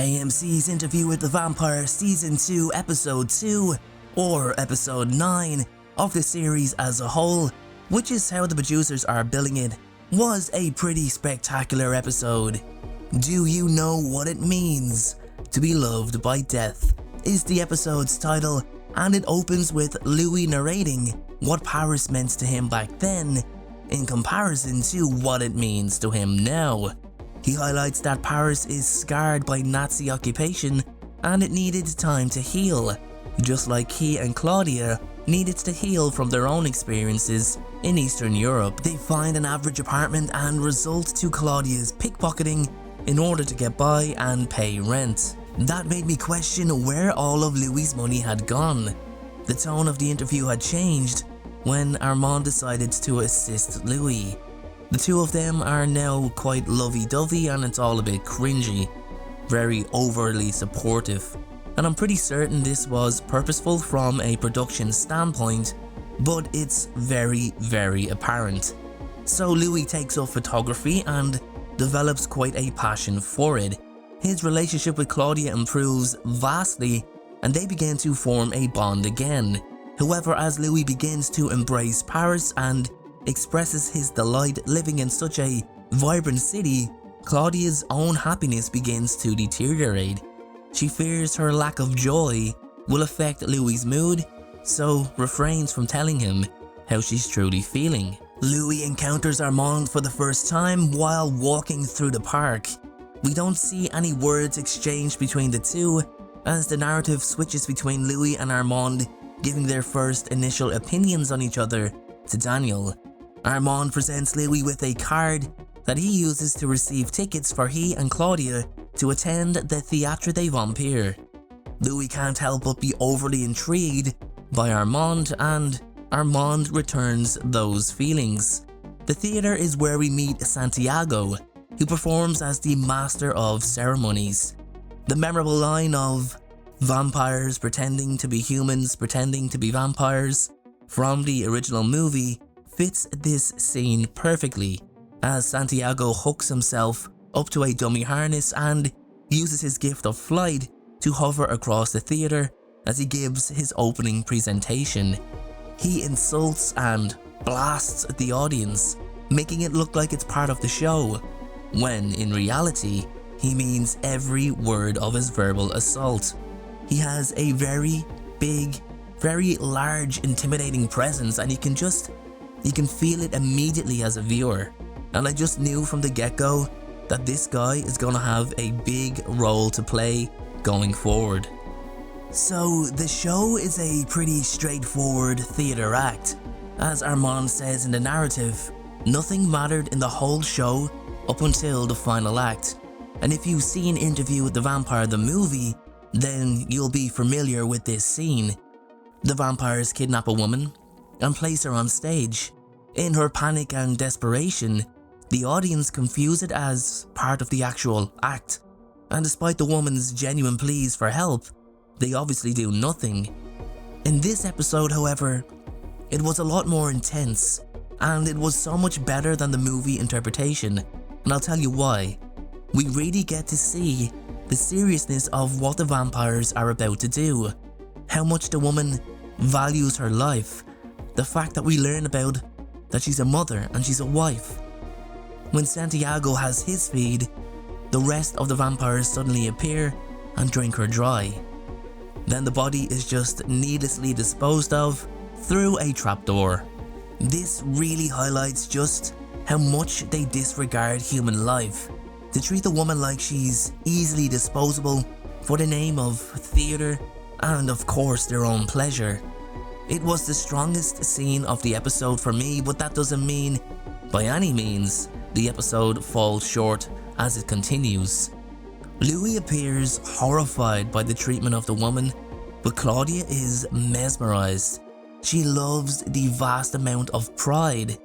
AMC's Interview with the Vampire Season 2 Episode 2, or Episode 9, of the series as a whole, which is how the producers are billing it, was a pretty spectacular episode. Do you know what it means to be loved by death? Is the episode's title, and it opens with Louis narrating what Paris meant to him back then in comparison to what it means to him now. He highlights that Paris is scarred by Nazi occupation and it needed time to heal, just like he and Claudia needed to heal from their own experiences in Eastern Europe. They find an average apartment and resort to Claudia's pickpocketing in order to get by and pay rent. That made me question where all of Louis' money had gone. The tone of the interview had changed when Armand decided to assist Louis. The two of them are now quite lovey-dovey and it's all a bit cringy, very overly supportive, and I'm pretty certain this was purposeful from a production standpoint, but it's very apparent. So Louis takes up photography and develops quite a passion for it. His relationship with Claudia improves vastly and they begin to form a bond again. However, as Louis begins to embrace Paris and expresses his delight living in such a vibrant city, Claudia's own happiness begins to deteriorate. She fears her lack of joy will affect Louis' mood, so refrains from telling him how she's truly feeling. Louis encounters Armand for the first time while walking through the park. We don't see any words exchanged between the two, as the narrative switches between Louis and Armand giving their first initial opinions on each other to Daniel. Armand presents Louis with a card that he uses to receive tickets for he and Claudia to attend the Théâtre des Vampires. Louis can't help but be overly intrigued by Armand, and Armand returns those feelings. The theatre is where we meet Santiago, who performs as the master of ceremonies. The memorable line of "vampires pretending to be humans, pretending to be vampires" from the original movie fits this scene perfectly, as Santiago hooks himself up to a dummy harness and uses his gift of flight to hover across the theatre as he gives his opening presentation. He insults and blasts the audience, making it look like it's part of the show, when in reality, he means every word of his verbal assault. He has a very big, very large, intimidating presence, and you can feel it immediately as a viewer. And I just knew from the get-go that this guy is gonna have a big role to play going forward. So the show is a pretty straightforward theatre act. As Armand says in the narrative, nothing mattered in the whole show up until the final act. And if you've seen Interview with the Vampire the movie, then you'll be familiar with this scene. The vampires kidnap a woman and place her on stage. In her panic and desperation, the audience confuse it as part of the actual act, and despite the woman's genuine pleas for help, they obviously do nothing. In this episode, however, it was a lot more intense, and it was so much better than the movie interpretation, and I'll tell you why. We really get to see the seriousness of what the vampires are about to do, how much the woman values her life, the fact that we learn about that she's a mother and she's a wife. When Santiago has his feed, the rest of the vampires suddenly appear and drink her dry. Then the body is just needlessly disposed of through a trapdoor. This really highlights just how much they disregard human life, to treat a woman like she's easily disposable for the name of theatre and of course their own pleasure. It was the strongest scene of the episode for me, but that doesn't mean by any means the episode falls short as it continues. Louis appears horrified by the treatment of the woman, but Claudia is mesmerized. She loves the vast amount of pride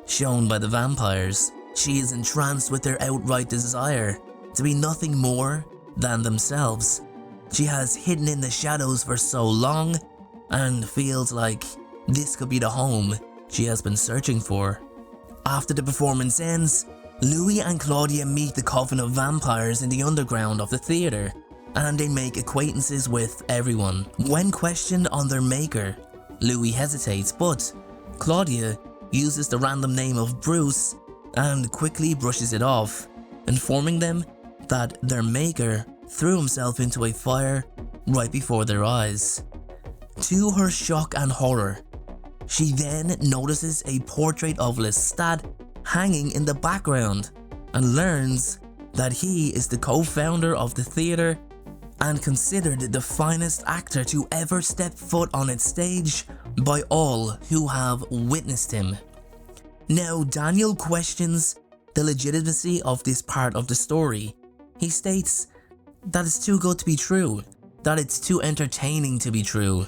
shown by the vampires. She is entranced with their outright desire to be nothing more than themselves. She has hidden in the shadows for so long and feels like this could be the home she has been searching for. After the performance ends, Louis and Claudia meet the Coven of vampires in the underground of the theatre. and they make acquaintances with everyone. When questioned on their maker, Louis hesitates, but Claudia uses the random name of Bruce and quickly brushes it off, informing them that their maker threw himself into a fire right before their eyes. To her shock and horror, she then notices a portrait of Lestat hanging in the background and learns that he is the co-founder of the theatre and considered the finest actor to ever step foot on its stage by all who have witnessed him. Now, Daniel questions the legitimacy of this part of the story. He states that it's too good to be true, that it's too entertaining to be true,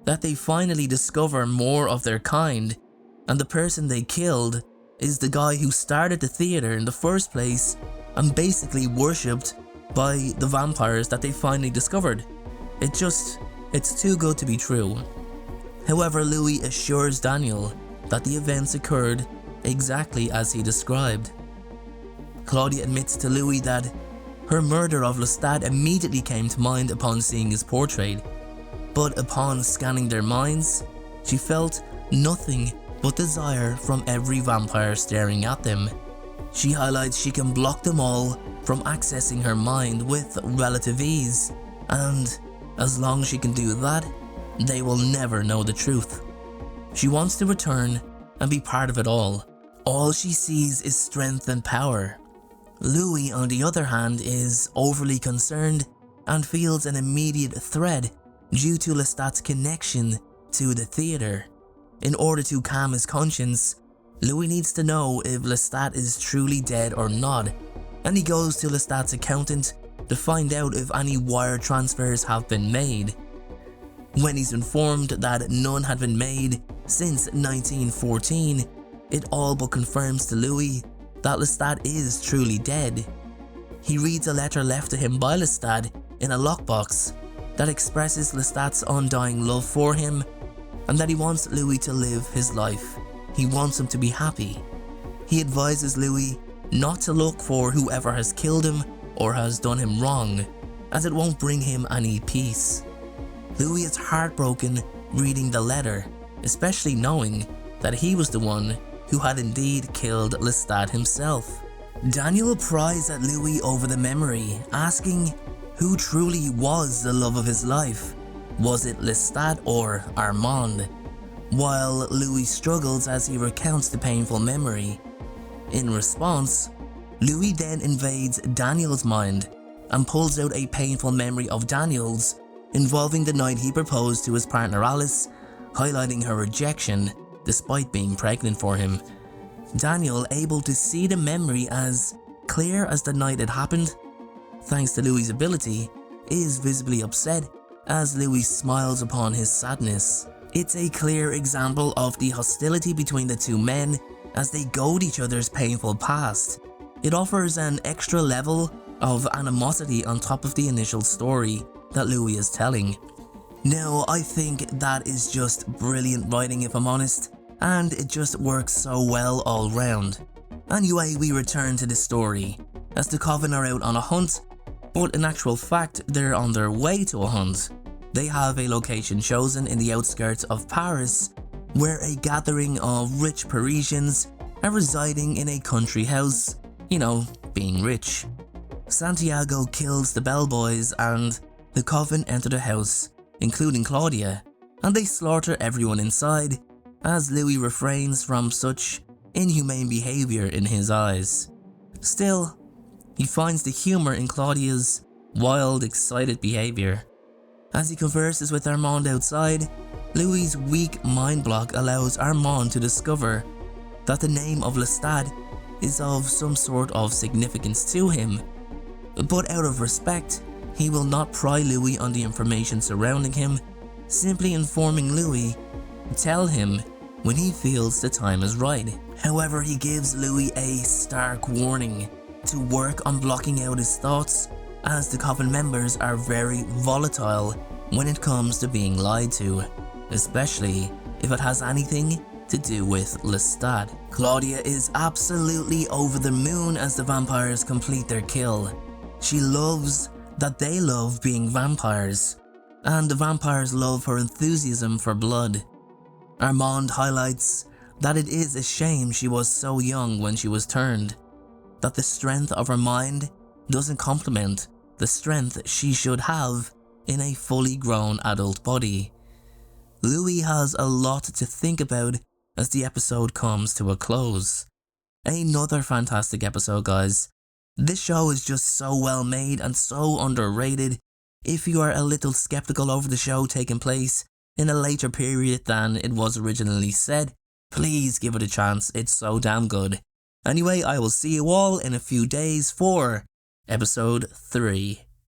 that they finally discover more of their kind, and the person they killed is the guy who started the theatre in the first place and basically worshipped by the vampires that they finally discovered. It's too good to be true. However, Louis assures Daniel that the events occurred exactly as he described. Claudia admits to Louis that her murder of Lestat immediately came to mind upon seeing his portrait, but upon scanning their minds, she felt nothing but desire from every vampire staring at them. She highlights she can block them all from accessing her mind with relative ease, and as long as she can do that, they will never know the truth. She wants to return and be part of it all. All she sees is strength and power. Louis, on the other hand, is overly concerned and feels an immediate threat due to Lestat's connection to the theatre. In order to calm his conscience, Louis needs to know if Lestat is truly dead or not, and he goes to Lestat's accountant to find out if any wire transfers have been made. When he's informed that none had been made since 1914, it all but confirms to Louis that Lestat is truly dead. He reads a letter left to him by Lestat in a lockbox that expresses Lestat's undying love for him and that he wants Louis to live his life. He wants him to be happy. He advises Louis not to look for whoever has killed him or has done him wrong, as it won't bring him any peace. Louis is heartbroken reading the letter, especially knowing that he was the one who had indeed killed Lestat himself. Daniel pries at Louis over the memory, asking who truly was the love of his life. Was it Lestat or Armand? While Louis struggles as he recounts the painful memory. In response, Louis then invades Daniel's mind and pulls out a painful memory of Daniel's involving the night he proposed to his partner Alice, highlighting her rejection despite being pregnant for him. Daniel, able to see the memory as clear as the night it happened, thanks to Louis' ability, is visibly upset as Louis smiles upon his sadness. It's a clear example of the hostility between the two men as they goad each other's painful past. It offers an extra level of animosity on top of the initial story that Louis is telling. Now, I think that is just brilliant writing, if I'm honest, and it just works so well all round. Anyway, we return to the story, as the Coven are out on a hunt, but in actual fact they're on their way to a hunt. They have a location chosen in the outskirts of Paris, where a gathering of rich Parisians are residing in a country house, you know, being rich. Santiago kills the bellboys and the Coven enter the house, including Claudia, and they slaughter everyone inside, as Louis refrains from such inhumane behaviour in his eyes. Still, he finds the humour in Claudia's wild, excited behaviour. As he converses with Armand outside, Louis' weak mind block allows Armand to discover that the name of Lestat is of some sort of significance to him, but out of respect, he will not pry Louis on the information surrounding him, simply informing Louis to tell him when he feels the time is right. However, he gives Louis a stark warning to work on blocking out his thoughts, as the Coven members are very volatile when it comes to being lied to, especially if it has anything to do with Lestat. Claudia is absolutely over the moon as the vampires complete their kill. She loves that they love being vampires, and the vampires love her enthusiasm for blood. Armand highlights that it is a shame she was so young when she was turned, that the strength of her mind doesn't complement the strength she should have in a fully grown adult body. Louis has a lot to think about as the episode comes to a close. Another fantastic episode, guys. This show is just so well made and so underrated. If you are a little skeptical over the show taking place in a later period than it was originally said, please give it a chance, it's so damn good. Anyway, I will see you all in a few days for episode 3.